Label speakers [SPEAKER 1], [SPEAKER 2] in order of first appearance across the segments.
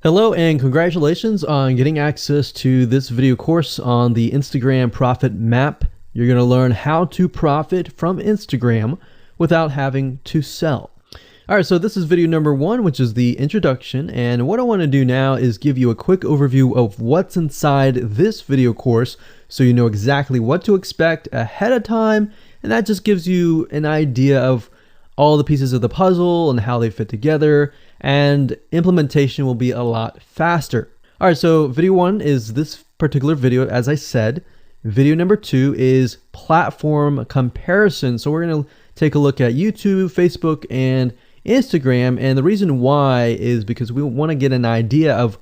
[SPEAKER 1] Hello and congratulations on getting access to this video course on the Instagram Profit Map. You're going to learn how to profit from Instagram without having to sell. All right, so this is video number 1, which is the introduction. And what I want to do now is give you a quick overview of what's inside this video course so you know exactly what to expect ahead of time. And that just gives you an idea of all the pieces of the puzzle and how they fit together, and implementation will be a lot faster. All right, so video 1 is this particular video, as I said. Video number 2 is platform comparison. So we're going to take a look at YouTube, Facebook, and Instagram. And the reason why is because we want to get an idea of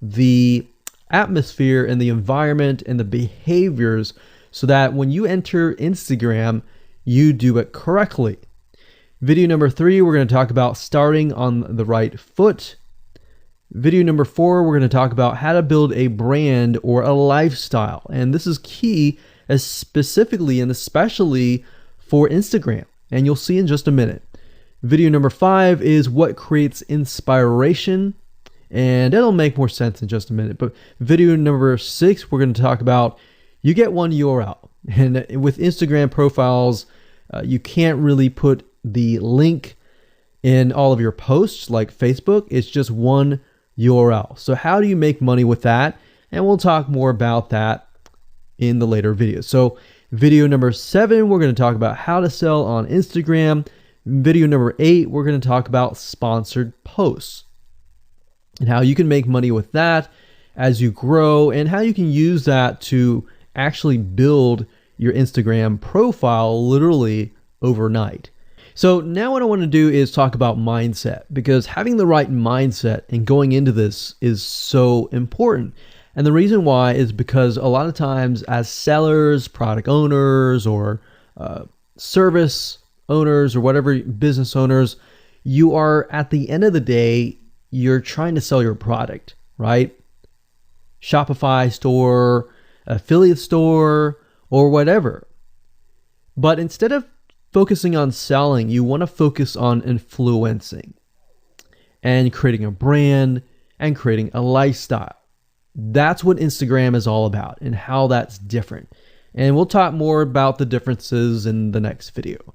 [SPEAKER 1] the atmosphere and the environment and the behaviors so that when you enter Instagram, you do it correctly. Video number 3, we're going to talk about starting on the right foot. Video number 4, we're going to talk about how to build a brand or a lifestyle. And this is key, as specifically and especially for Instagram. And you'll see in just a minute. Video number 5 is what creates inspiration. And it'll make more sense in just a minute. But video number 6, we're going to talk about you get one URL. And with Instagram profiles, you can't really put the link in all of your posts like Facebook. It's just one URL. So how do you make money with that? And we'll talk more about that in the later videos. So video number 7, we're going to talk about how to sell on Instagram. Video number 8, we're going to talk about sponsored posts and how you can make money with that as you grow, and how you can use that to actually build your Instagram profile literally overnight. So now what I want to do is talk about mindset, because having the right mindset and going into this is so important. And the reason why is because a lot of times as sellers, product owners, or service owners, or whatever, business owners, you are, at the end of the day, you're trying to sell your product, right? Shopify store, affiliate store, or whatever. But instead of focusing on selling, you want to focus on influencing and creating a brand and creating a lifestyle. That's what Instagram is all about and how that's different. And we'll talk more about the differences in the next video.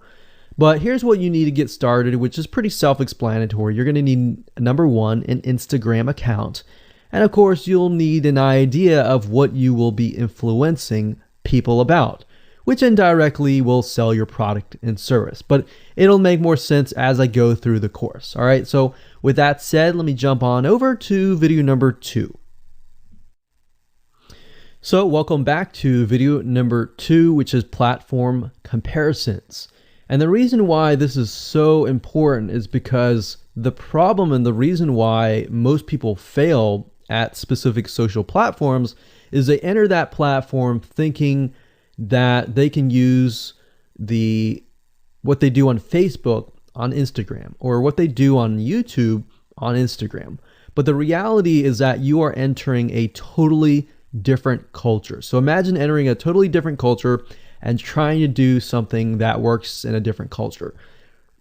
[SPEAKER 1] But here's what you need to get started, which is pretty self-explanatory. You're going to need, number 1, an Instagram account. And of course, you'll need an idea of what you will be influencing people about, which indirectly will sell your product and service. But it'll make more sense as I go through the course. All right, so with that said, let me jump on over to video number 2. So welcome back to video number 2, which is platform comparisons. And the reason why this is so important is because the problem and the reason why most people fail at specific social platforms is they enter that platform thinking that they can use what they do on Facebook on Instagram, or what they do on YouTube on Instagram. But the reality is that you are entering a totally different culture. So imagine entering a totally different culture and trying to do something that works in a different culture.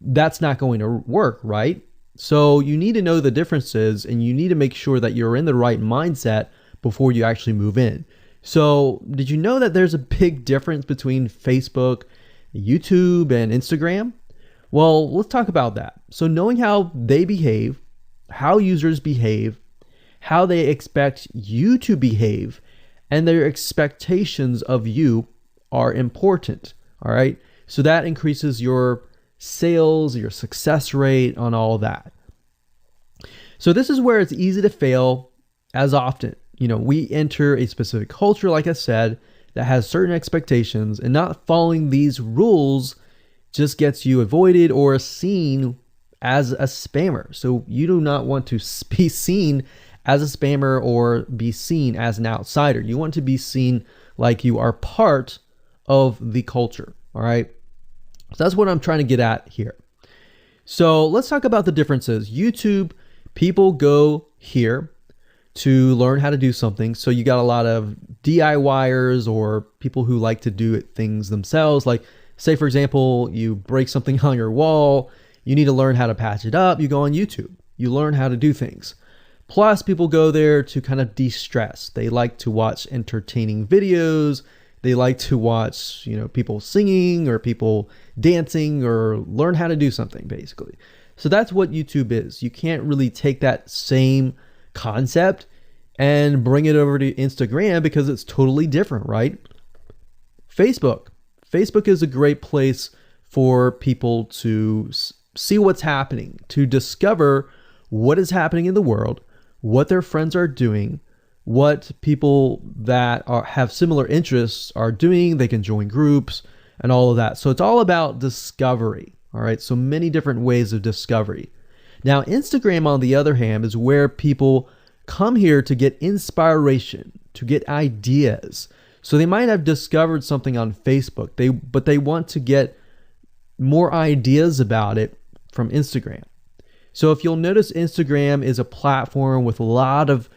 [SPEAKER 1] That's not going to work, right? So you need to know the differences, and you need to make sure that you're in the right mindset before you actually move in. So did you know that there's a big difference between Facebook, YouTube, and Instagram? Well, let's talk about that. So knowing how they behave, how users behave, how they expect you to behave, and their expectations of you are important. All right. So that increases your sales, your success rate on all that. So this is where it's easy to fail as often. We enter a specific culture, like I said, that has certain expectations, and not following these rules just gets you avoided or seen as a spammer. So you do not want to be seen as a spammer or be seen as an outsider. You want to be seen like you are part of the culture. All right. So that's what I'm trying to get at here. So let's talk about the differences. YouTube, people go here to learn how to do something. So you got a lot of DIYers, or people who like to do things themselves. Like, say, for example, you break something on your wall, you need to learn how to patch it up. You go on YouTube, you learn how to do things. Plus, people go there to kind of de-stress. They like to watch entertaining videos. They like to watch, people singing or people dancing or learn how to do something, basically. So that's what YouTube is. You can't really take that same concept and bring it over to Instagram because it's totally different, right? Facebook. Facebook is a great place for people to see what's happening, to discover what is happening in the world, what their friends are doing, what people that have similar interests are doing. They can join groups and all of that. So it's all about discovery. All right. So many different ways of discovery. Now, Instagram, on the other hand, is where people come here to get inspiration, to get ideas. So they might have discovered something on Facebook, but they want to get more ideas about it from Instagram. So if you'll notice, Instagram is a platform with a lot of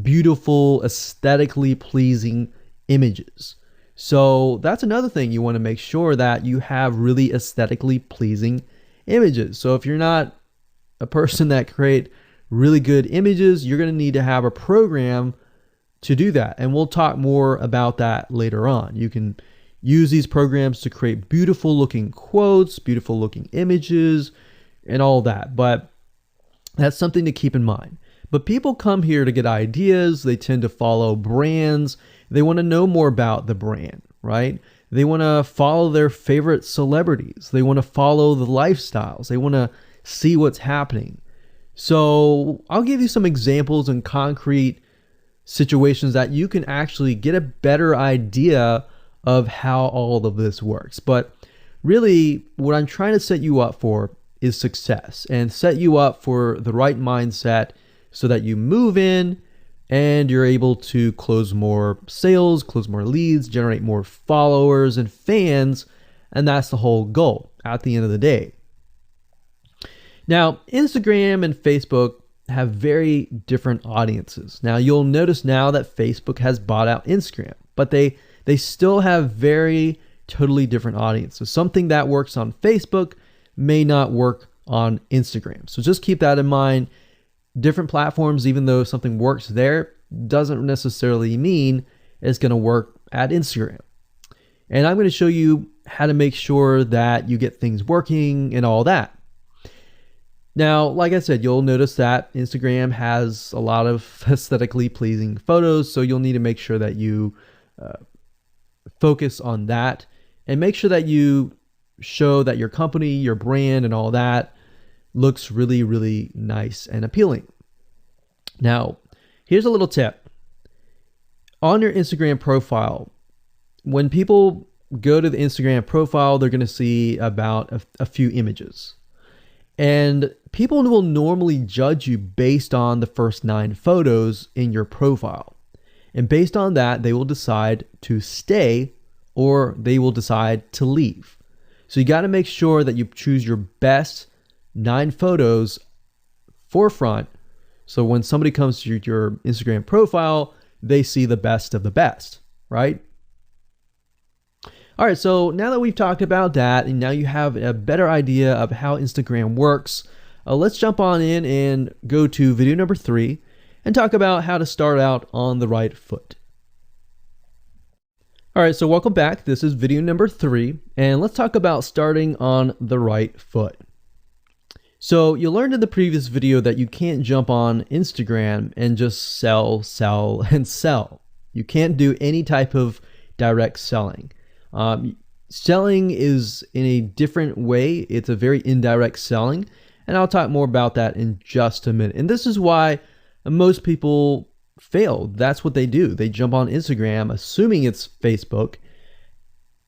[SPEAKER 1] beautiful, aesthetically pleasing images. So that's another thing. You want to make sure that you have really aesthetically pleasing images. So if you're not a person that create really good images, you're going to need to have a program to do that. And we'll talk more about that later on. You can use these programs to create beautiful looking quotes, beautiful looking images, and all that. But that's something to keep in mind. But people come here to get ideas. They tend to follow brands. They want to know more about the brand, right? They want to follow their favorite celebrities. They want to follow the lifestyles. They want to see what's happening. So I'll give you some examples and concrete situations that you can actually get a better idea of how all of this works. But really, what I'm trying to set you up for is success, and set you up for the right mindset so that you move in and you're able to close more sales, close more leads, generate more followers and fans. And that's the whole goal at the end of the day. Now, Instagram and Facebook have very different audiences. Now, you'll notice now that Facebook has bought out Instagram, but they still have very totally different audiences. Something that works on Facebook may not work on Instagram. So just keep that in mind. Different platforms, even though something works there, doesn't necessarily mean it's going to work at Instagram. And I'm going to show you how to make sure that you get things working and all that. Now, like I said, you'll notice that Instagram has a lot of aesthetically pleasing photos, so you'll need to make sure that you focus on that and make sure that you show that your company, your brand, and all that looks really, really nice and appealing. Now, here's a little tip. On your Instagram profile, when people go to the Instagram profile, they're going to see about a few images. And people will normally judge you based on the first 9 photos in your profile. And based on that, they will decide to stay or they will decide to leave. So you got to make sure that you choose your best 9 photos forefront. So when somebody comes to your Instagram profile, they see the best of the best, right? All right, so now that we've talked about that, and now you have a better idea of how Instagram works, let's jump on in and go to video number 3 and talk about how to start out on the right foot. All right, so welcome back. This is video number 3, and let's talk about starting on the right foot. So you learned in the previous video that you can't jump on Instagram and just sell, and sell. You can't do any type of direct selling. Selling is in a different way. It's a very indirect selling, and I'll talk more about that in just a minute. And this is why most people fail. That's what they do. They jump on Instagram assuming it's Facebook,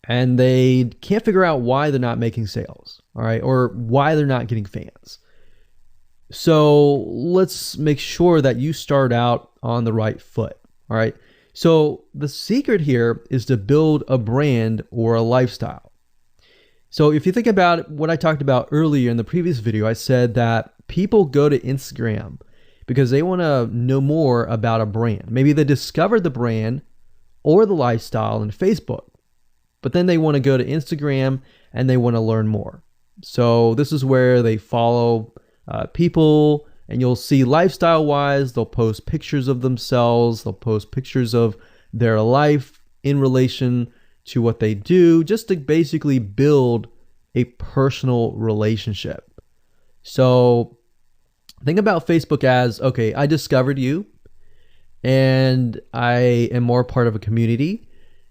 [SPEAKER 1] and they can't figure out why they're not making sales, all right, or why they're not getting fans. So let's make sure that you start out on the right foot, all right? So the secret here is to build a brand or a lifestyle. So if you think about what I talked about earlier in the previous video, I said that people go to Instagram because they want to know more about a brand. Maybe they discovered the brand or the lifestyle in Facebook, but then they want to go to Instagram and they want to learn more. So this is where they follow people And you'll see lifestyle wise, they'll post pictures of themselves, they'll post pictures of their life in relation to what they do, just to basically build a personal relationship. So think about Facebook as, okay, I discovered you and I am more part of a community.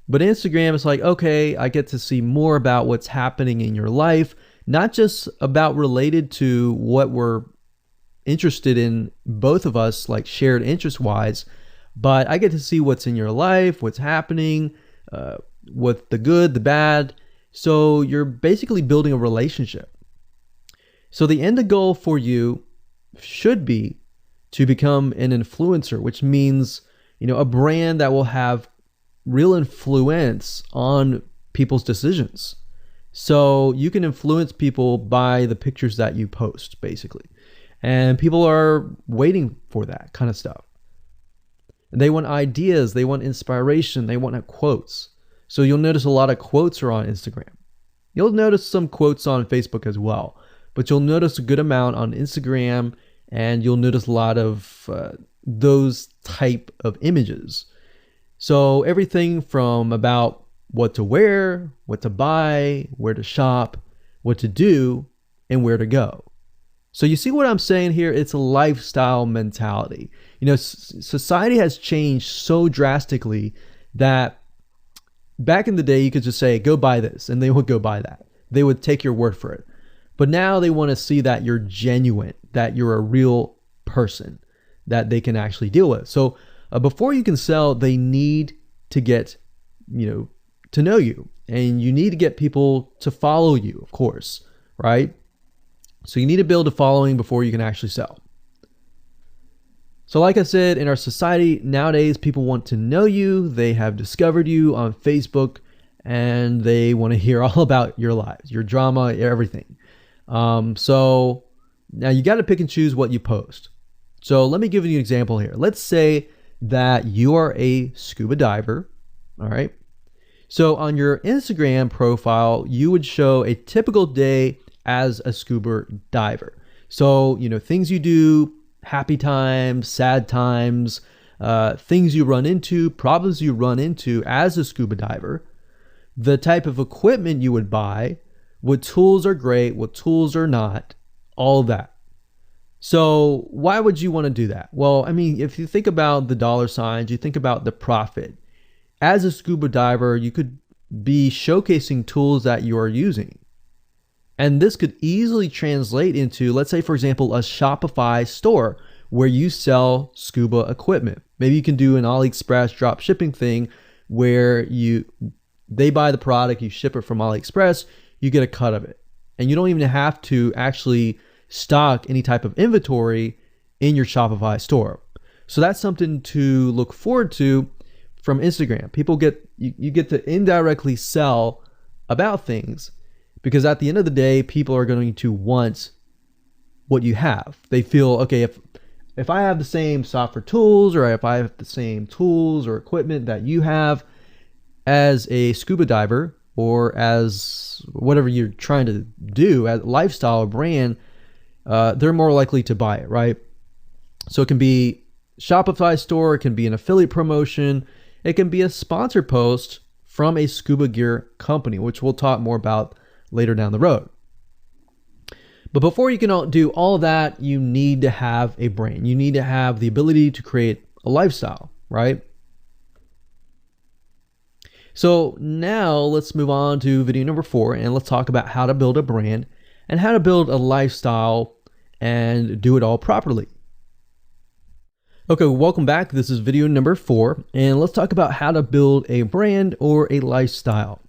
[SPEAKER 1] But Instagram is like, okay, I get to see more about what's happening in your life, not just about related to what we're interested in, both of us, like shared interest wise, but I get to see what's in your life, what's happening, what the good, the bad. So you're basically building a relationship. So the end goal for you should be to become an influencer, which means, a brand that will have real influence on people's decisions. So you can influence people by the pictures that you post, basically. And people are waiting for that kind of stuff. They want ideas, they want inspiration, they want quotes. So you'll notice a lot of quotes are on Instagram. You'll notice some quotes on Facebook as well, but you'll notice a good amount on Instagram, and you'll notice a lot of those type of images. So everything from about what to wear, what to buy, where to shop, what to do, and where to go. So you see what I'm saying here? It's a lifestyle mentality. Society has changed so drastically that back in the day, you could just say, go buy this, and they would go buy that. They would take your word for it. But now they want to see that you're genuine, that you're a real person that they can actually deal with. So before you can sell, they need to get, to know you, and you need to get people to follow you, of course, right? So you need to build a following before you can actually sell. So like I said, in our society nowadays, people want to know you. They have discovered you on Facebook, and they want to hear all about your lives, your drama, everything. So now you got to pick and choose what you post. So let me give you an example here. Let's say that you are a scuba diver, all right? So on your Instagram profile, you would show a typical day as a scuba diver. So, things you do, happy times, sad times, things you run into, problems you run into as a scuba diver, the type of equipment you would buy, what tools are great, what tools are not, all that. So why would you want to do that? Well, if you think about the dollar signs, you think about the profit. As a scuba diver, you could be showcasing tools that you are using. And this could easily translate into, let's say, for example, a Shopify store where you sell scuba equipment. Maybe you can do an AliExpress drop shipping thing where they buy the product, you ship it from AliExpress, you get a cut of it. And you don't even have to actually stock any type of inventory in your Shopify store. So that's something to look forward to from Instagram. You get to indirectly sell about things, because at the end of the day, people are going to want what you have. They feel, okay, if I have the same software tools, or if I have the same tools or equipment that you have as a scuba diver, or as whatever you're trying to do as a lifestyle or brand, they're more likely to buy it, right? So it can be Shopify store, it can be an affiliate promotion, it can be a sponsor post from a scuba gear company, which we'll talk more about later down the road. But before you can do all of that, you need to have a brand. You need to have the ability to create a lifestyle, right? So now let's move on to video number 4, and let's talk about how to build a brand and how to build a lifestyle and do it all properly. Okay, welcome back. This is video number 4, and let's talk about how to build a brand or a lifestyle.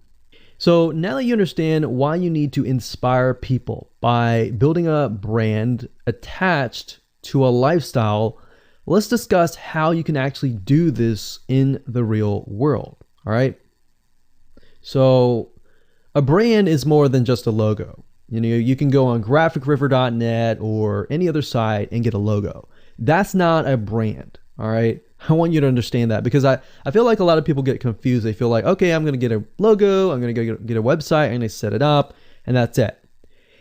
[SPEAKER 1] So now that you understand why you need to inspire people by building a brand attached to a lifestyle, let's discuss how you can actually do this in the real world. All right. So a brand is more than just a logo. You can go on graphicriver.net or any other site and get a logo. That's not a brand. All right. I want you to understand that, because I feel like a lot of people get confused. They feel like, okay, I'm going to get a logo, I'm going to go get a website, I'm going to set it up, and that's it.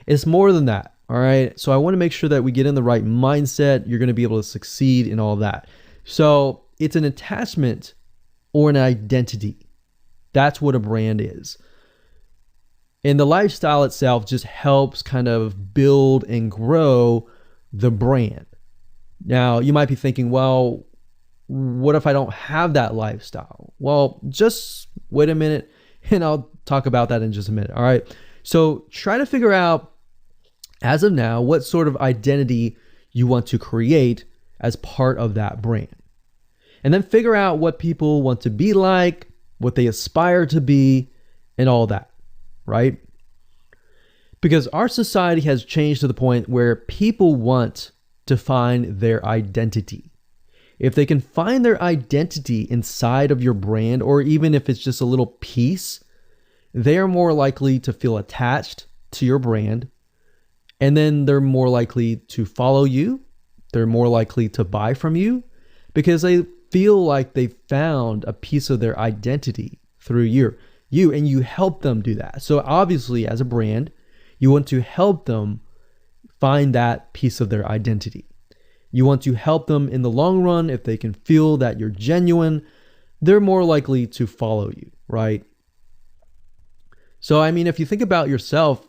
[SPEAKER 1] It's more than that. All right. So I want to make sure that we get in the right mindset. You're going to be able to succeed in all of that. So it's an attachment or an identity. That's what a brand is. And the lifestyle itself just helps kind of build and grow the brand. Now, you might be thinking, well, what if I don't have that lifestyle? Well, just wait a minute and I'll talk about that in just a minute. All right. So try to figure out, as of now, what sort of identity you want to create as part of that brand. And then figure out what people want to be like, what they aspire to be, and all that, right? Because our society has changed to the point where people want to find their identity. If they can find their identity inside of your brand, or even if it's just a little piece, they are more likely to feel attached to your brand. And then they're more likely to follow you. They're more likely to buy from you because they feel like they found a piece of their identity through you, and you help them do that. So obviously, as a brand, you want to help them find that piece of their identity. You want to help them in the long run. If they can feel that you're genuine, they're more likely to follow you, right? So, I mean, if you think about yourself,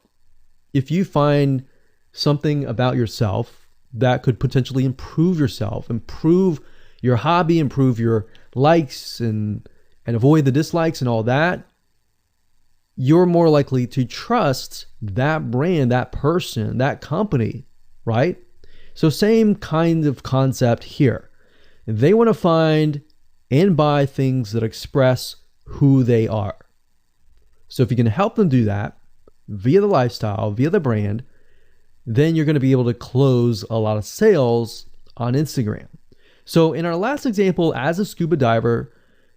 [SPEAKER 1] if you find something about yourself that could potentially improve yourself, improve your hobby, improve your likes and avoid the dislikes and all that, you're more likely to trust that brand, that person, that company, right? So same kind of concept here. They want to find and buy things that express who they are. So if you can help them do that via the lifestyle, via the brand, then you're going to be able to close a lot of sales on Instagram. So in our last example, as a scuba diver,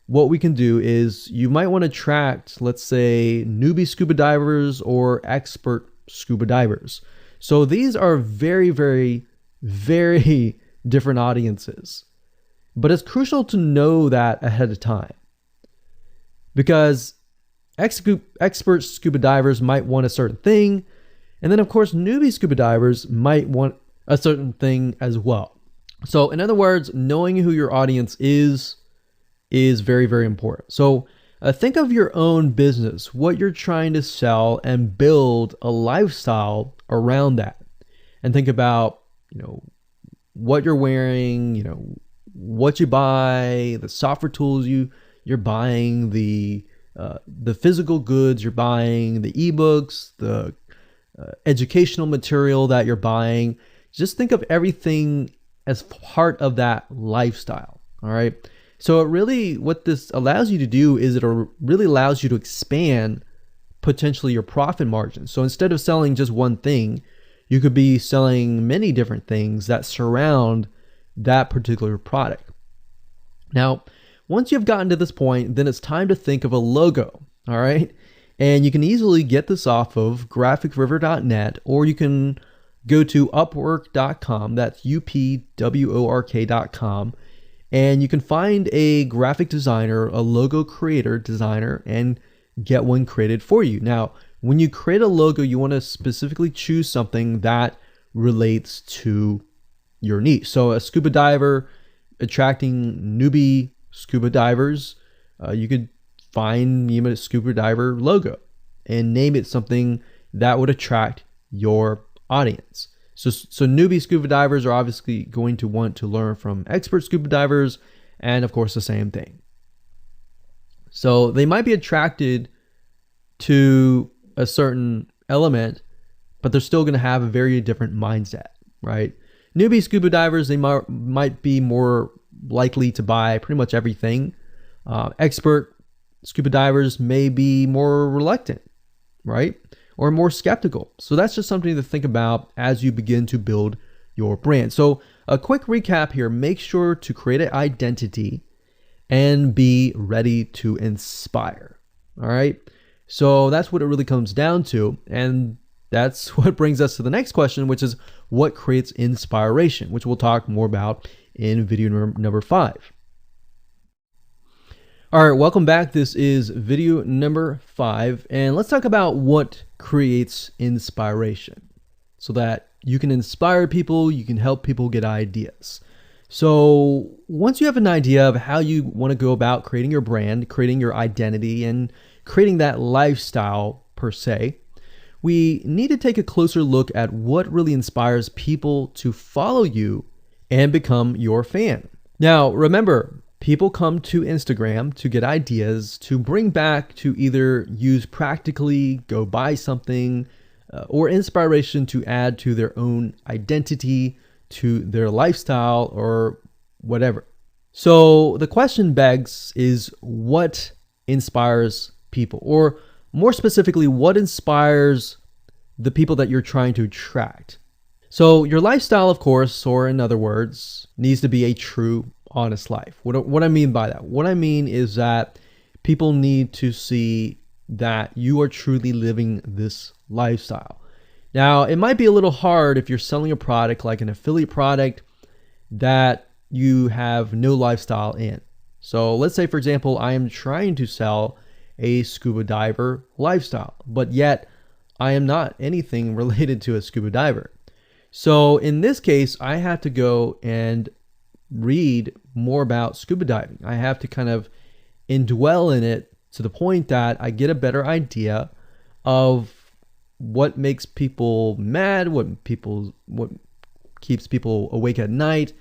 [SPEAKER 1] what we can do is you might want to attract, let's say, newbie scuba divers or expert scuba divers. So these are very, very, very different audiences. But it's crucial to know that ahead of time, because expert scuba divers might want a certain thing. And then, of course, newbie scuba divers might want a certain thing as well. So in other words, knowing who your audience is very, very important. So think of your own business, what you're trying to sell, and build a lifestyle around that. And think about, what you're wearing, what you buy, the software tools you're buying, the physical goods you're buying, the ebooks, the educational material that you're buying. Just think of everything as part of that lifestyle. All right. So what this allows you to do is it really allows you to expand potentially your profit margin. So instead of selling just one thing, you could be selling many different things that surround that particular product. Now, once you've gotten to this point, then it's time to think of a logo. All right. And you can easily get this off of graphicriver.net, or you can go to upwork.com. That's upwork.com. And you can find a graphic designer, a logo creator, designer, and get one created for you. Now, when you create a logo, you want to specifically choose something that relates to your niche. So a scuba diver attracting newbie scuba divers, you could find a scuba diver logo and name it something that would attract your audience. So newbie scuba divers are obviously going to want to learn from expert scuba divers, and of course the same thing. So they might be attracted to a certain element, but they're still going to have a very different mindset, right? Newbie scuba divers, they might be more likely to buy pretty much everything. Expert scuba divers may be more reluctant, right? Or more skeptical. So that's just something to think about as you begin to build your brand. So a quick recap here: make sure to create an identity and be ready to inspire. All right. So that's what it really comes down to. And that's what brings us to the next question, which is what creates inspiration, which we'll talk more about in video number 5. All right, welcome back. This is video number 5, and let's talk about what creates inspiration so that You can inspire people, you can help people get ideas. So once you have an idea of how you want to go about creating your brand, creating your identity, and creating that lifestyle per se, we need to take a closer look at what really inspires people to follow you and become your fan. Now, remember, people come to Instagram to get ideas to bring back to either use practically, go buy something, or inspiration to add to their own identity, to their lifestyle, or whatever. So the question begs is, what inspires people? Or more specifically, what inspires the people that you're trying to attract? So your lifestyle, of course, or in other words, needs to be a true, honest life. What I mean by that? What I mean is that people need to see that you are truly living this lifestyle. Now, it might be a little hard if you're selling a product like an affiliate product that you have no lifestyle in. So let's say, for example, I am trying to sell a scuba diver lifestyle, but yet I am not anything related to a scuba diver. So in this case, I have to go and read more about scuba diving. I have to kind of indwell in it to the point that I get a better idea of what makes people mad, what keeps people awake at night,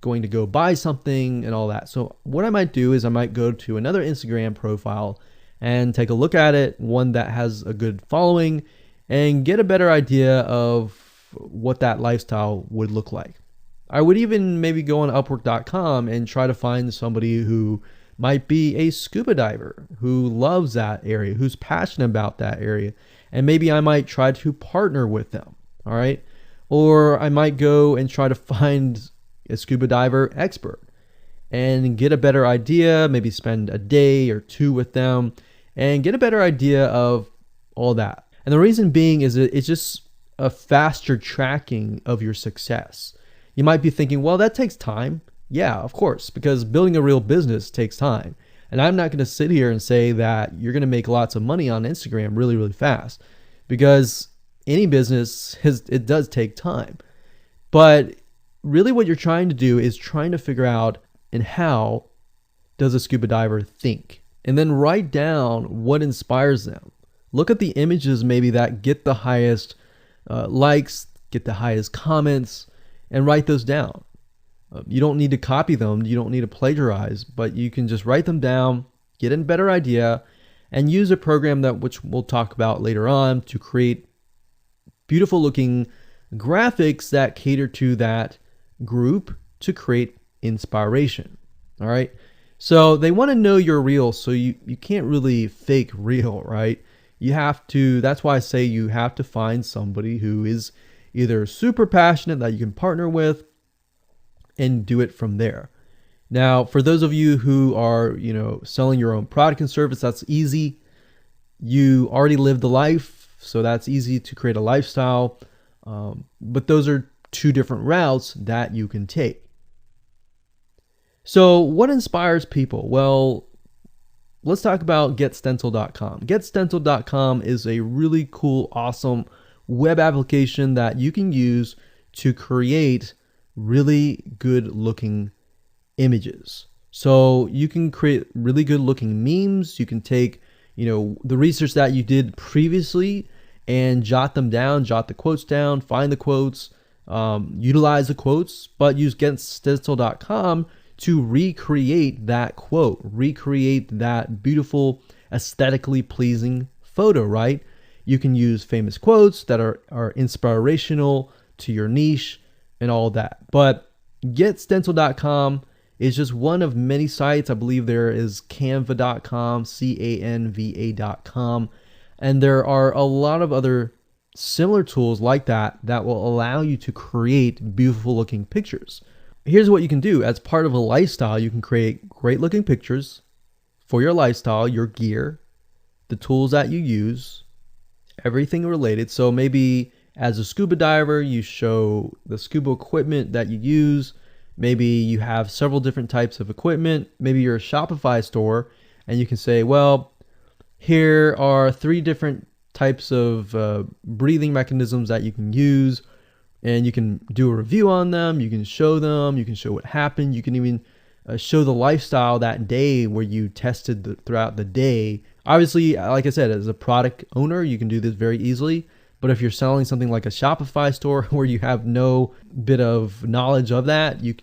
[SPEAKER 1] going to go buy something and all that. So what I might do is I might go to another Instagram profile and take a look at it, one that has a good following, and get a better idea of what that lifestyle would look like. I would even maybe go on Upwork.com and try to find somebody who might be a scuba diver, who loves that area, who's passionate about that area. And maybe I might try to partner with them, all right? Or I might go and try to find a scuba diver expert and get a better idea, maybe spend a day or two with them and get a better idea of all that. And the reason being is that it's just a faster tracking of your success. You might be thinking, well, that takes time. Yeah, of course, because building a real business takes time. And I'm not going to sit here and say that you're going to make lots of money on Instagram really, really fast, because any business it does take time. But really what you're trying to do is trying to figure out, and how does a scuba diver think? And then write down what inspires them. Look at the images maybe that get the highest likes, get the highest comments, and write those down. You don't need to copy them. You don't need to plagiarize, but you can just write them down, get a better idea, and use a program which we'll talk about later on to create beautiful looking graphics that cater to that group to create inspiration. All right. So they want to know you're real. So you can't really fake real, right? You have to, that's why I say you have to find somebody who is either super passionate that you can partner with and do it from there. Now, for those of you who are, selling your own product and service, that's easy. You already live the life, so that's easy to create a lifestyle. But those are two different routes that you can take. So what inspires people? Well, let's talk about getstencil.com. Getstencil.com is a really cool, awesome web application that you can use to create really good looking images. So you can create really good looking memes. You can take, the research that you did previously and jot them down, jot the quotes down, find the quotes, utilize the quotes, but use getstencil.com to recreate that quote, recreate that beautiful, aesthetically pleasing photo, right? You can use famous quotes that are inspirational to your niche and all that. But getstencil.com is just one of many sites. I believe there is canva.com, canva.com, and there are a lot of other similar tools like that will allow you to create beautiful looking pictures. Here's what you can do. As part of a lifestyle, you can create great looking pictures for your lifestyle, your gear, the tools that you use, everything related. So maybe as a scuba diver, you show the scuba equipment that you use. Maybe you have several different types of equipment. Maybe you're a Shopify store and you can say, well, here are 3 different types of breathing mechanisms that you can use and you can do a review on them. You can show them. You can show what happened. You can even show the lifestyle that day where you tested throughout the day. Obviously, like I said, as a product owner, you can do this very easily. But if you're selling something like a Shopify store where you have no bit of knowledge of that, you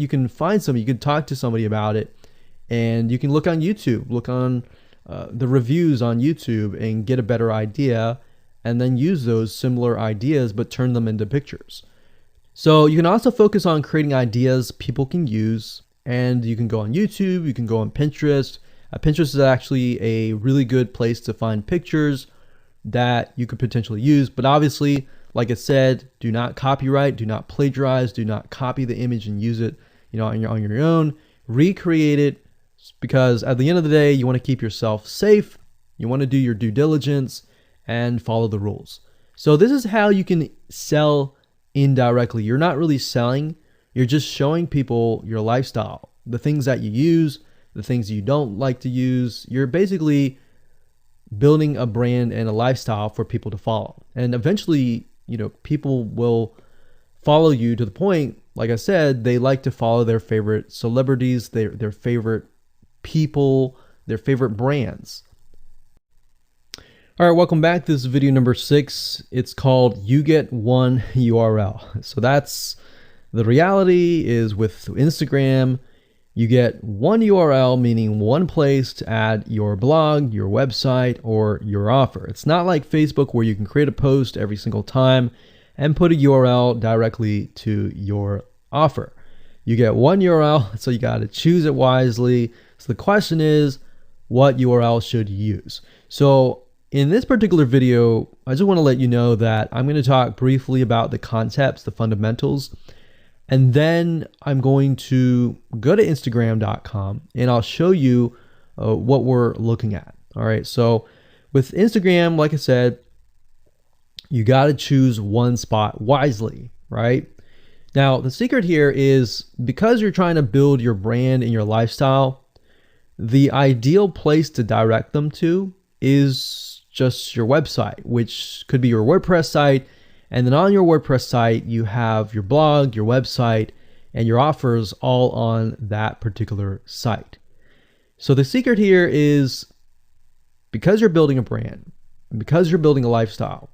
[SPEAKER 1] can find somebody. You can talk to somebody about it, and you can look on YouTube, look on the reviews on YouTube, and get a better idea, and then use those similar ideas but turn them into pictures. So you can also focus on creating ideas people can use, and you can go on YouTube, you can go on Pinterest. Pinterest is actually a really good place to find pictures that you could potentially use, but obviously, like I said, do not copyright, do not plagiarize, do not copy the image and use it, on your own. Recreate it, because at the end of the day, you want to keep yourself safe. You want to do your due diligence and follow the rules. So this is how you can sell indirectly. You're not really selling, you're just showing people your lifestyle, the things that you use, the things you don't like to use. You're basically building a brand and a lifestyle for people to follow. And eventually, people will follow you to the point, like I said, they like to follow their favorite celebrities, their favorite people, their favorite brands. All right, welcome back. This is video number 6. It's called You Get One URL. So that's the reality is with Instagram, you get one URL, meaning one place to add your blog, your website, or your offer. It's not like Facebook where you can create a post every single time and put a URL directly to your offer. You get one URL, so you got to choose it wisely. So the question is, what URL should you use? So in this particular video, I just want to let you know that I'm going to talk briefly about the concepts, the fundamentals, and then I'm going to go to Instagram.com and I'll show you what we're looking at. All right. So with Instagram, like I said, you got to choose one spot wisely, right? Now, the secret here is because you're trying to build your brand and your lifestyle, the ideal place to direct them to is just your website, which could be your WordPress site. And then on your WordPress site, you have your blog, your website, and your offers all on that particular site. So the secret here is because you're building a brand, and because you're building a lifestyle,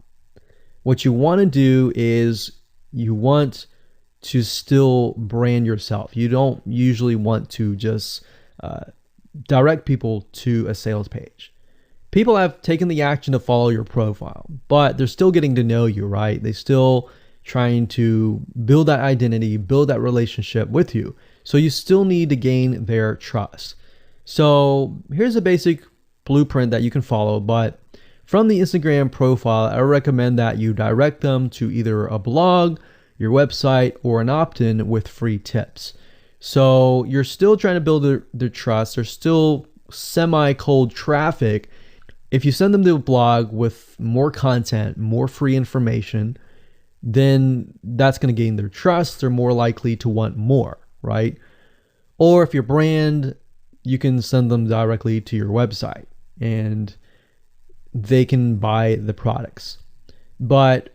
[SPEAKER 1] what you want to do is you want to still brand yourself. You don't usually want to just direct people to a sales page. People have taken the action to follow your profile, but they're still getting to know you, right? They're still trying to build that identity, build that relationship with you. So you still need to gain their trust. So here's a basic blueprint that you can follow, but from the Instagram profile, I recommend that you direct them to either a blog, your website, or an opt-in with free tips. So you're still trying to build their trust. There's still semi-cold traffic. If you send them to a blog with more content, more free information, then that's going to gain their trust. They're more likely to want more, right? Or if your brand, you can send them directly to your website and they can buy the products. But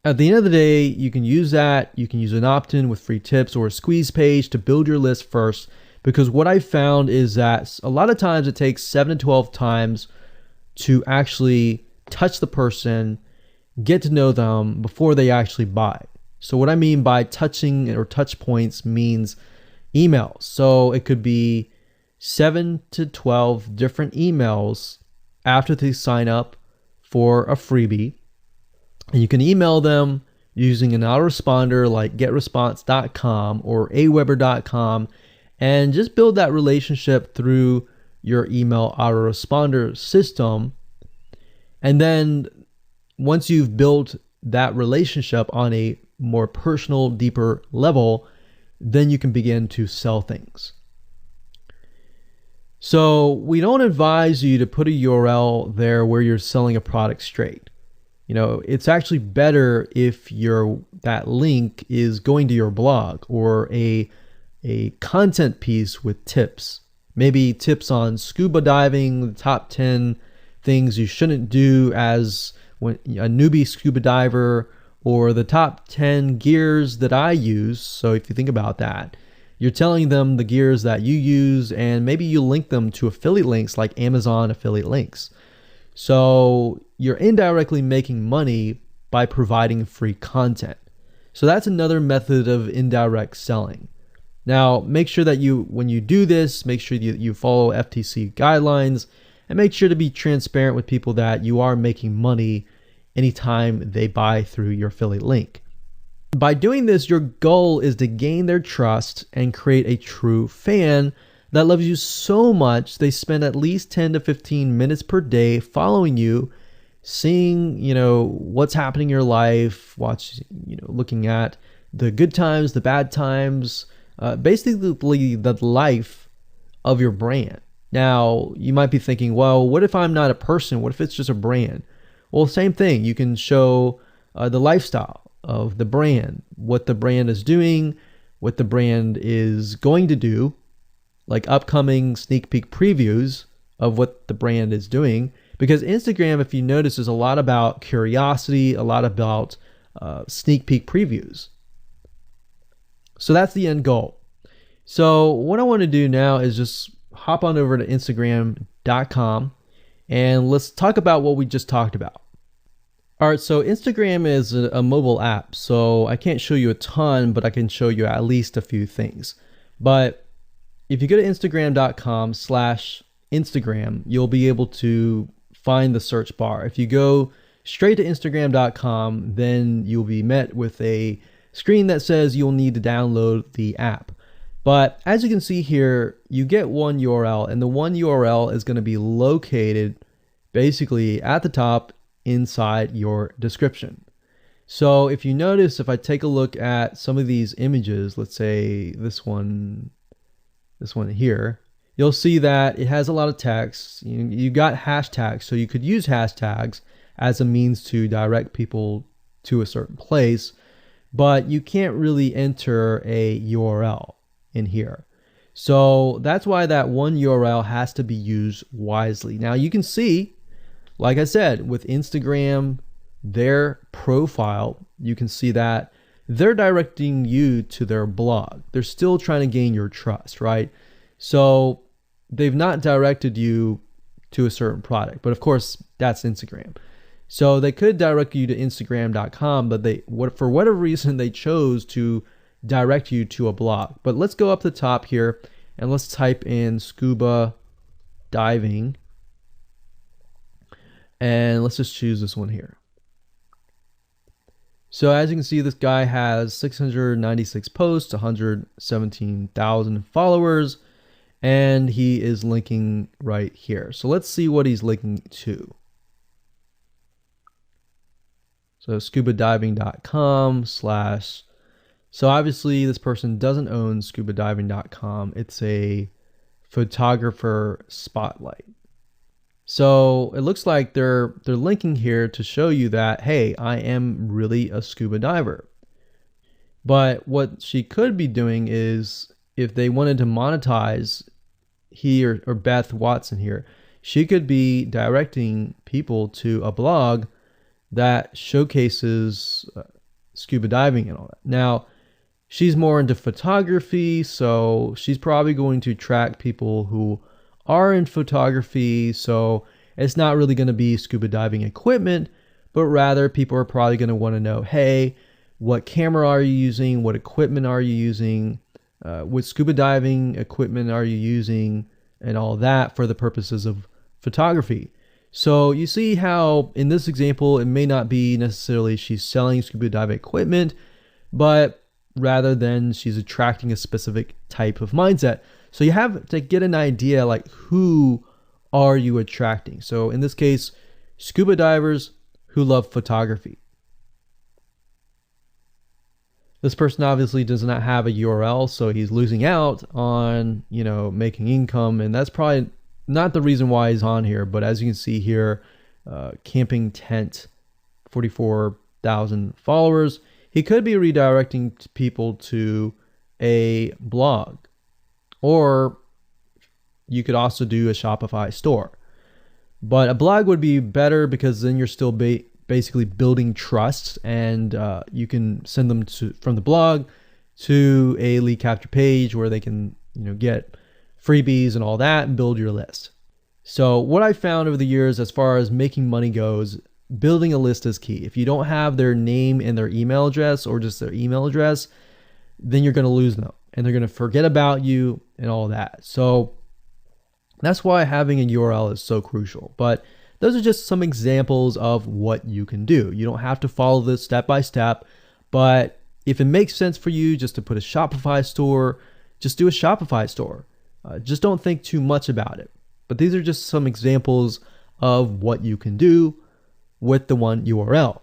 [SPEAKER 1] at the end of the day, you can use that. You can use an opt-in with free tips or a squeeze page to build your list first. Because what I found is that a lot of times it takes 7 to 12 times to actually touch the person, get to know them before they actually buy. So what I mean by touching or touch points means emails. So it could be 7 to 12 different emails after they sign up for a freebie. And you can email them using an autoresponder like getresponse.com or aweber.com. And just build that relationship through your email autoresponder system. And then once you've built that relationship on a more personal, deeper level, then you can begin to sell things. So we don't advise you to put a URL there where you're selling a product straight. It's actually better if that link is going to your blog or a content piece with tips, maybe tips on scuba diving, the top 10 things you shouldn't do as a newbie scuba diver, or the top 10 gears that I use. So if you think about that, you're telling them the gears that you use, and maybe you link them to affiliate links like Amazon affiliate links. So you're indirectly making money by providing free content. So that's another method of indirect selling. Now, make sure that when you do this, make sure you follow FTC guidelines, and make sure to be transparent with people that you are making money anytime they buy through your affiliate link. By doing this, your goal is to gain their trust and create a true fan that loves you so much they spend at least 10 to 15 minutes per day following you, seeing, what's happening in your life, looking at the good times, the bad times, basically the life of your brand. Now, you might be thinking, well, what if I'm not a person? What if it's just a brand? Well, same thing. You can show the lifestyle of the brand, what the brand is doing, what the brand is going to do, like upcoming sneak peek previews of what the brand is doing. Because Instagram, if you notice, is a lot about curiosity, a lot about sneak peek previews. So that's the end goal. So what I want to do now is just hop on over to Instagram.com and let's talk about what we just talked about. All right, so Instagram is a mobile app, so I can't show you a ton, but I can show you at least a few things. But if you go to Instagram.com/Instagram, you'll be able to find the search bar. If you go straight to Instagram.com, then you'll be met with a screen that says you'll need to download the app. But as you can see here, you get one URL, and the one URL is going to be located basically at the top inside your description. So if you notice, if I take a look at some of these images, let's say this one here, you'll see that it has a lot of text. You got hashtags, so you could use hashtags as a means to direct people to a certain place, but you can't really enter a URL in here. So that's why that one URL has to be used wisely. Now you can see, like I said, with Instagram, their profile, you can see that they're directing you to their blog. They're still trying to gain your trust, right? So they've not directed you to a certain product, but of course that's Instagram. So they could direct you to Instagram.com, but for whatever reason, they chose to direct you to a blog. But let's go up the top here and let's type in scuba diving. And let's just choose this one here. So as you can see, this guy has 696 posts, 117,000 followers, and he is linking right here. So let's see what he's linking to. So scubadiving.com/. So obviously this person doesn't own scubadiving.com. It's a photographer spotlight. So it looks like they're linking here to show you that, hey, I am really a scuba diver. But what she could be doing is, if they wanted to monetize he or Beth Watson here, she could be directing people to a blog that showcases scuba diving and all that. Now, she's more into photography, so she's probably going to attract people who are in photography. So it's not really going to be scuba diving equipment, but rather people are probably going to want to know, hey, what camera are you using? What equipment are you using? What scuba diving equipment are you using? And all that for the purposes of photography. So you see how in this example, it may not be necessarily she's selling scuba diving equipment, but rather than she's attracting a specific type of mindset. So you have to get an idea, like, who are you attracting? So in this case, scuba divers who love photography. This person obviously does not have a URL, so he's losing out on, making income, and that's probably not the reason why he's on here. But as you can see here, camping tent, 44,000 followers. He could be redirecting people to a blog, or you could also do a Shopify store. But a blog would be better because then you're still basically building trust, and you can send them from the blog to a lead capture page where they can get freebies and all that and build your list. So what I found over the years as far as making money goes, building a list is key. If you don't have their name and their email address, or just their email address, then you're going to lose them and they're going to forget about you and all that. So that's why having a URL is so crucial. But those are just some examples of what you can do. You don't have to follow this step by step, but if it makes sense for you just to put a Shopify store, just do a Shopify store. Just don't think too much about it. But these are just some examples of what you can do with the one URL.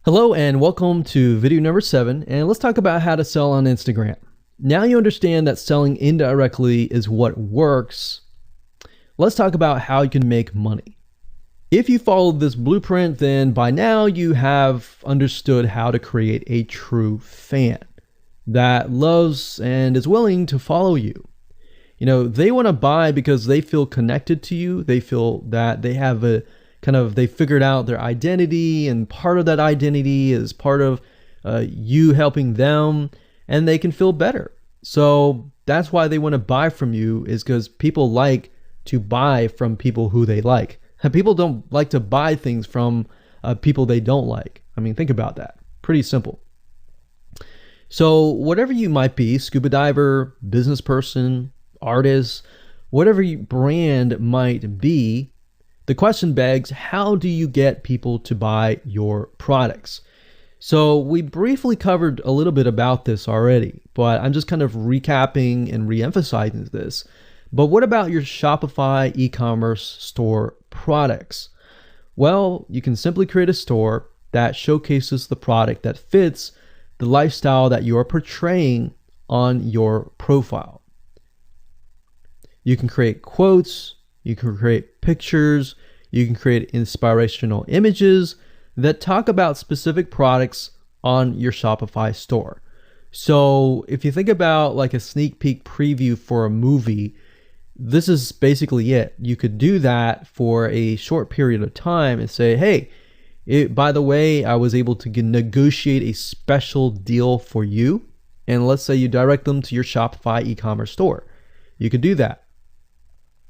[SPEAKER 1] Hello and welcome to video number 7, and let's talk about how to sell on Instagram. Now you understand that selling indirectly is what works. Let's talk about how you can make money. If you followed this blueprint, then by now you have understood how to create a true fan that loves and is willing to follow you. They want to buy because they feel connected to you. They feel that they have they figured out their identity, and part of that identity is part of you helping them, and they can feel better. So that's why they want to buy from you, is because people like to buy from people who they like. And people don't like to buy things from people they don't like. I mean, think about that. Pretty simple. So whatever you might be, scuba diver, business person, artist, whatever your brand might be, the question begs, how do you get people to buy your products? So we briefly covered a little bit about this already, but I'm just kind of recapping and re-emphasizing this. But what about your Shopify e-commerce store products? Well, you can simply create a store that showcases the product that fits the lifestyle that you're portraying on your profile. You can create quotes, you can create pictures, you can create inspirational images that talk about specific products on your Shopify store. So if you think about like a sneak peek preview for a movie, this is basically it. You could do that for a short period of time and say, hey, by the way, I was able to negotiate a special deal for you. And let's say you direct them to your Shopify e-commerce store. You could do that.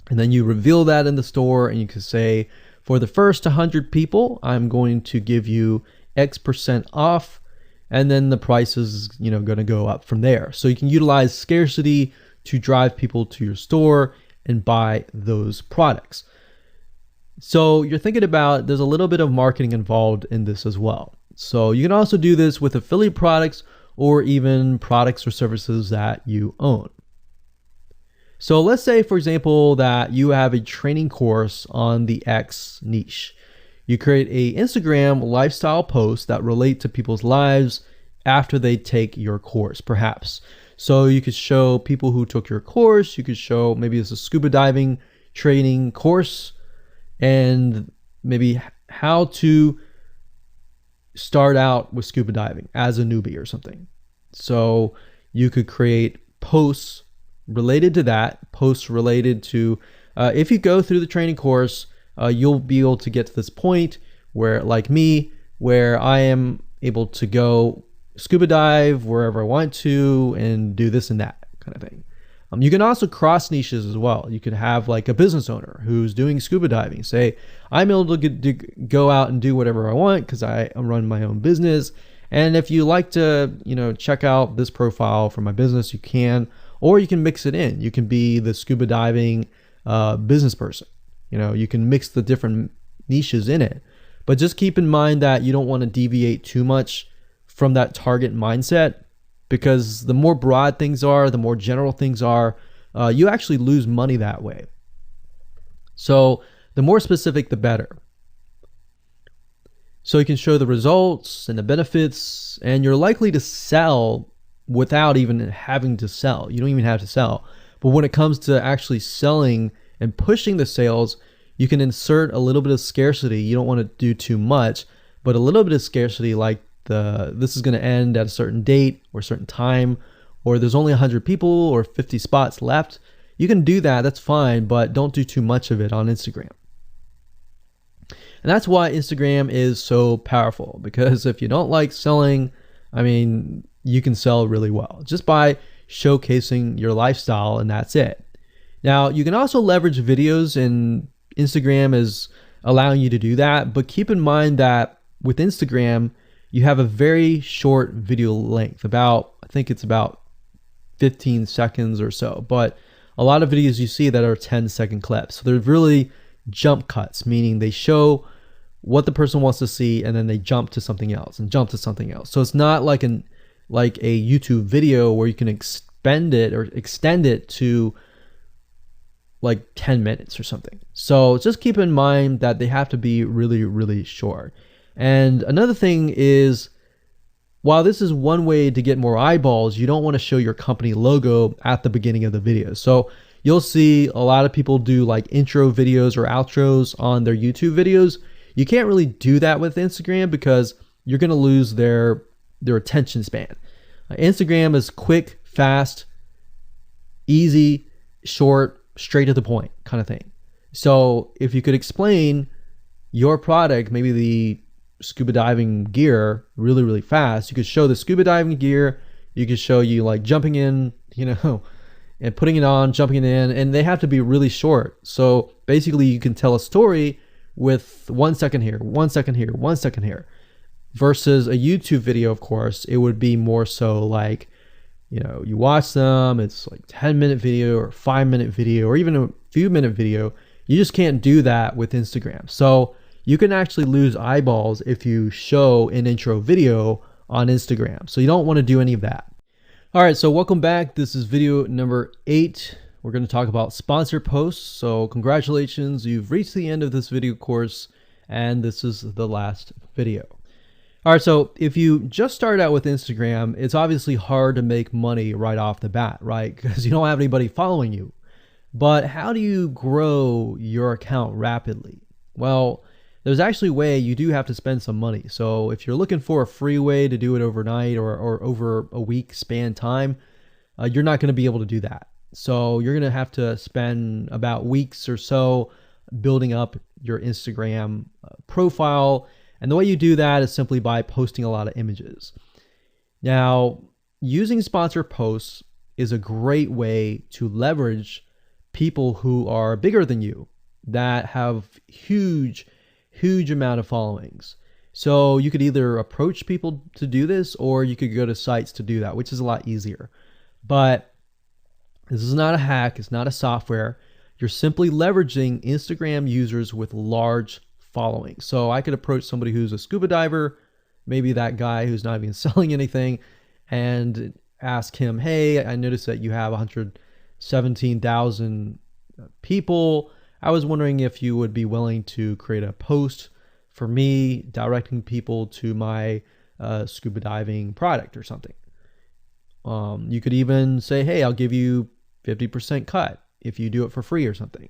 [SPEAKER 1] And then you reveal that in the store, and you can say, for the first 100 people, I'm going to give you X% off. And then the price is, going to go up from there. So you can utilize scarcity to drive people to your store and buy those products. So you're thinking about, there's a little bit of marketing involved in this as well. So you can also do this with affiliate products or even products or services that you own. So let's say, for example, that you have a training course on the X niche. You create a Instagram lifestyle post that relate to people's lives after they take your course, perhaps. So you could show people who took your course, you could show maybe it's a scuba diving training course, and maybe how to start out with scuba diving as a newbie or something. So you could create posts related to that, posts related to, if you go through the training course, you'll be able to get to this point where, like me, where I am able to go scuba dive wherever I want to and do this and that kind of thing. You can also cross niches as well. You could have like a business owner who's doing scuba diving. Say, I'm able to go out and do whatever I want because I run my own business. And if you like to, check out this profile for my business, you can, or you can mix it in. You can be the scuba diving business person. You can mix the different niches in it. But just keep in mind that you don't want to deviate too much from that target mindset, because the more broad things are, the more general things are, you actually lose money that way. So the more specific, the better. So you can show the results and the benefits, and you're likely to sell without even having to sell. You don't even have to sell. But when it comes to actually selling and pushing the sales, you can insert a little bit of scarcity. You don't want to do too much, but a little bit of scarcity, like this is going to end at a certain date or a certain time, or there's only 100 people or 50 spots left. You can do that, that's fine, but don't do too much of it on Instagram. And that's why Instagram is so powerful, because if you don't like selling, I mean, you can sell really well just by showcasing your lifestyle, and that's it. Now, you can also leverage videos, and Instagram is allowing you to do that, but keep in mind that with Instagram, you have a very short video length, I think it's about 15 seconds or so, but a lot of videos you see that are 10-second clips. So they're really jump cuts, meaning they show what the person wants to see and then they jump to something else and jump to something else. So it's not like a YouTube video where you can extend it to like 10 minutes or something. So just keep in mind that they have to be really, really short. And another thing is, while this is one way to get more eyeballs, you don't want to show your company logo at the beginning of the video. So you'll see a lot of people do like intro videos or outros on their YouTube videos. You can't really do that with Instagram because you're going to lose their attention span. Instagram is quick, fast, easy, short, straight to the point kind of thing. So if you could explain your product, maybe the scuba diving gear, really, really fast, you could show the scuba diving gear, you could show you like jumping in, and putting it on, jumping in, and they have to be really short. So basically you can tell a story with 1 second here, 1 second here, 1 second here, versus a YouTube video. Of course, it would be more so like, you watch them, it's like 10-minute video or 5-minute video or even a few minute video. You just can't do that with Instagram. So you can actually lose eyeballs if you show an intro video on Instagram. So you don't want to do any of that. All right, so welcome back. This is video number 8. We're going to talk about sponsored posts. So congratulations, you've reached the end of this video course, and this is the last video. All right, so if you just started out with Instagram, it's obviously hard to make money right off the bat, right? Because you don't have anybody following you. But how do you grow your account rapidly? Well, there's actually a way. You do have to spend some money. So if you're looking for a free way to do it overnight or over a week span time, you're not going to be able to do that. So you're going to have to spend about weeks or so building up your Instagram profile. And the way you do that is simply by posting a lot of images. Now, using sponsored posts is a great way to leverage people who are bigger than you, that have huge amount of followings. So you could either approach people to do this, or you could go to sites to do that, which is a lot easier. But this is not a hack. It's not a software. You're simply leveraging Instagram users with large followings. So I could approach somebody who's a scuba diver, maybe that guy who's not even selling anything, and ask him, hey, I noticed that you have 117,000 people. I was wondering if you would be willing to create a post for me directing people to my scuba diving product or something. You could even say, hey, I'll give you 50% cut if you do it for free or something.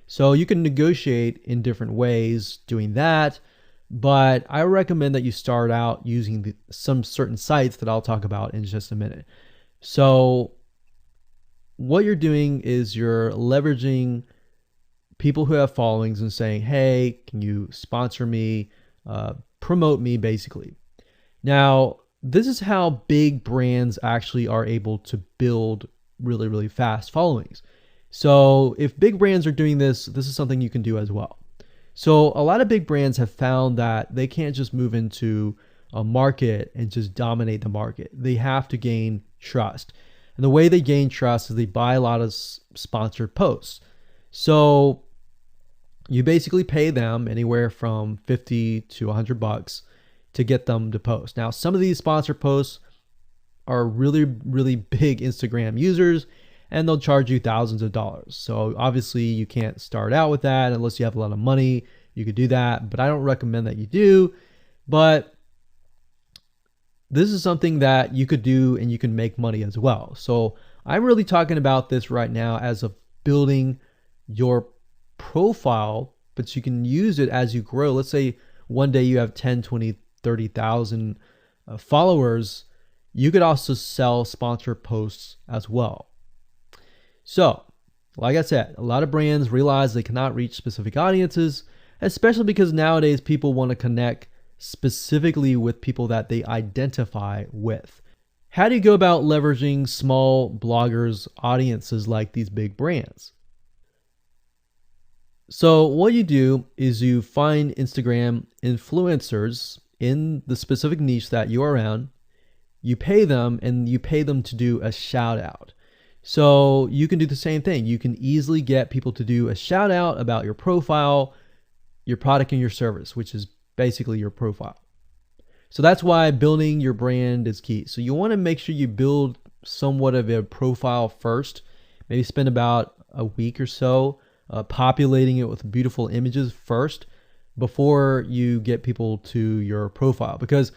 [SPEAKER 1] So you can negotiate in different ways doing that. But I recommend that you start out using some certain sites that I'll talk about in just a minute. So what you're doing is you're leveraging people who have followings and saying, hey, can you sponsor me, promote me, basically. Now, this is how big brands actually are able to build really, really fast followings. So if big brands are doing this, this is something you can do as well. So a lot of big brands have found that they can't just move into a market and just dominate the market. They have to gain trust. And the way they gain trust is they buy a lot of sponsored posts. So you basically pay them anywhere from $50 to $100 to get them to post. Now, some of these sponsored posts are really, really big Instagram users, and they'll charge you thousands of dollars. So obviously you can't start out with that unless you have a lot of money. You could do that, but I don't recommend that you do. But this is something that you could do and you can make money as well. So I'm really talking about this right now as of building your profile, but you can use it as you grow. Let's say one day you have 10, 20, 30,000 followers. You could also sell sponsored posts as well. So, like I said, a lot of brands realize they cannot reach specific audiences. especially because nowadays people want to connect specifically with people that they identify with. How do you go about leveraging small bloggers' audiences like these big brands? So what you do is you find Instagram influencers in the specific niche that you're around. You pay them, and you pay them to do a shout out. So you can do the same thing. You can easily get people to do a shout out about your profile, your product, and your service, which is basically your profile. So that's why building your brand is key. So you want to make sure you build somewhat of a profile first. Maybe spend about a week or so populating it with beautiful images first before you get people to your profile. Because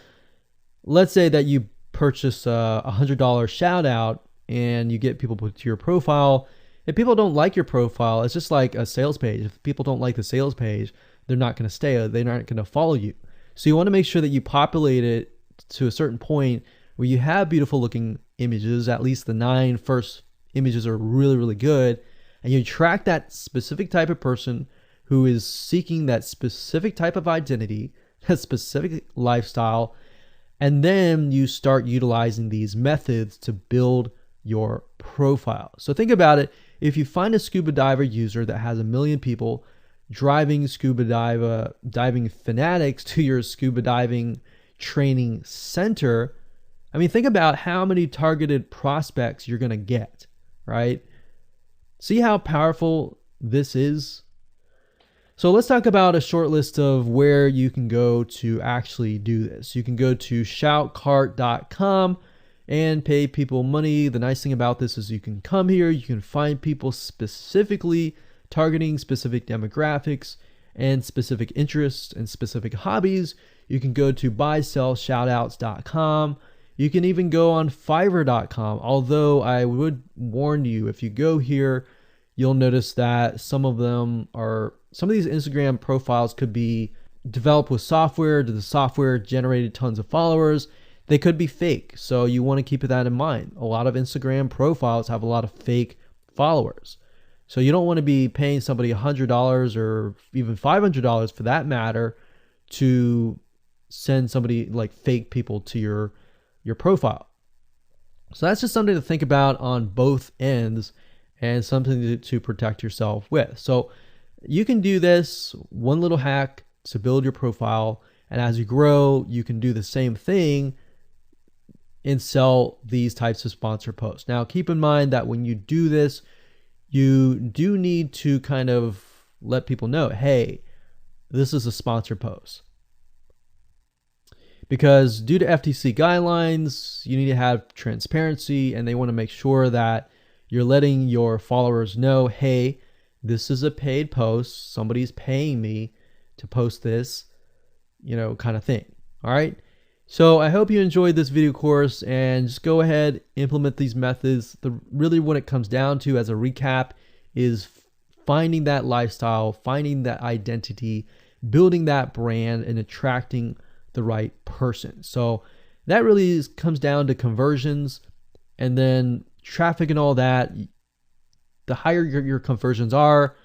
[SPEAKER 1] let's say that you purchase a $100 shout out and you get people to your profile. If people don't like your profile, it's just like a sales page. If people don't like the sales page, they're not going to stay. They're not going to follow you. So you want to make sure that you populate it to a certain point where you have beautiful looking images. At least the 9 first images are really, really good. And you track that specific type of person who is seeking that specific type of identity, that specific lifestyle. And then you start utilizing these methods to build your profile. So think about it. If you find a scuba diver user that has 1 million people driving scuba diving fanatics to your scuba diving training center, I mean, think about how many targeted prospects you're going to get, right? See how powerful this is? So let's talk about a short list of where you can go to actually do this. You can go to shoutcart.com and pay people money. The nice thing about this is you can come here, you can find people specifically targeting specific demographics and specific interests and specific hobbies. You can go to buysellshoutouts.com. You can even go on fiverr.com. Although I would warn you, if you go here, you'll notice that some of these Instagram profiles could be developed with software. The software generated tons of followers. They could be fake. So you want to keep that in mind. A lot of Instagram profiles have a lot of fake followers. So you don't want to be paying somebody $100 or even $500 for that matter to send somebody like fake people to your profile. So that's just something to think about on both ends and something to protect yourself with. So you can do this one little hack to build your profile. And as you grow, you can do the same thing and sell these types of sponsor posts. Now, keep in mind that when you do this, you do need to kind of let people know, hey, this is a sponsor post. Because due to FTC guidelines, you need to have transparency, and they want to make sure that you're letting your followers know, hey, this is a paid post. Somebody's paying me to post this, kind of thing. All right. So I hope you enjoyed this video course, and just go ahead, implement these methods. Really what it comes down to as a recap is finding that lifestyle, finding that identity, building that brand, and attracting the right person. So that really comes down to conversions, and then traffic and all that. The higher your conversions are,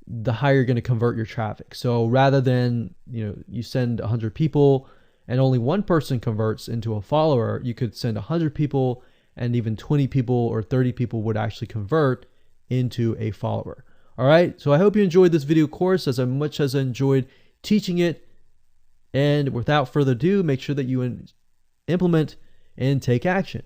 [SPEAKER 1] the higher you're going to convert your traffic. So rather than, you send 100 people and only one person converts into a follower, you could send 100 people and even 20 people or 30 people would actually convert into a follower. All right. So I hope you enjoyed this video course as much as I enjoyed teaching it. And without further ado, make sure that you implement and take action.